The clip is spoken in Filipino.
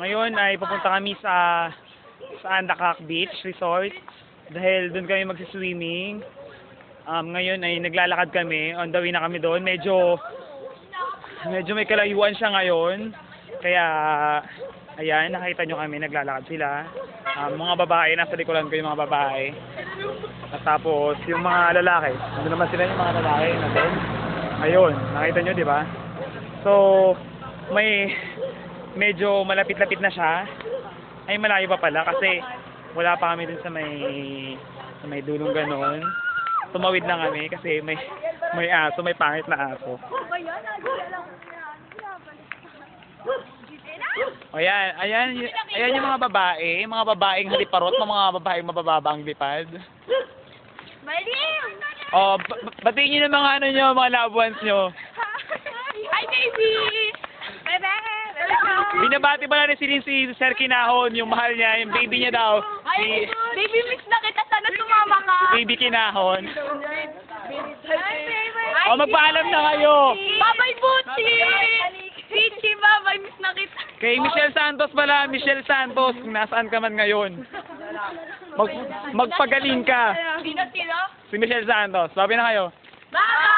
Ngayon ay pupunta kami sa Andakak Beach Resort dahil doon kami magsi-swimming. Ngayon ay naglalakad kami, on the way na kami doon. Medyo may kalayuan siya ngayon. Kaya ayan, nakita nyo kami, naglalakad sila. Mga babae, nasa likuran ko yung mga babae. At tapos yung mga lalaki, ano naman sila yung mga lalaki na doon. Ayun, nakita nyo, di ba? So, may medyo malapit-lapit na siya. Ay, malayo pa pala kasi wala pa kami dun sa may dulong ganon. Tumawid lang kami kasi may aso, may pangit na aso. O yan, ayan yung mga babaeng haliparot, mga babaeng mabababa ang lipad. O, batiin nyo ng mga ano nyo, mga loved ones nyo. Hi, baby! Bebe! Binabati pala ni si Sir Kinahon, yung mahal niya, yung baby niya daw. Ay, baby, miss na kita. Sana sumama ka. Baby Kinahon. Hi, baby! O, magpaalam na kayo. Babay, Buti! Pichi, babay, miss na kita. Kay Michelle Santos pala, Michelle Santos, kung nasaan ka man ngayon. Magpagaling ka. Sino? Si Michelle Santos. Sabi na kayo. Bye!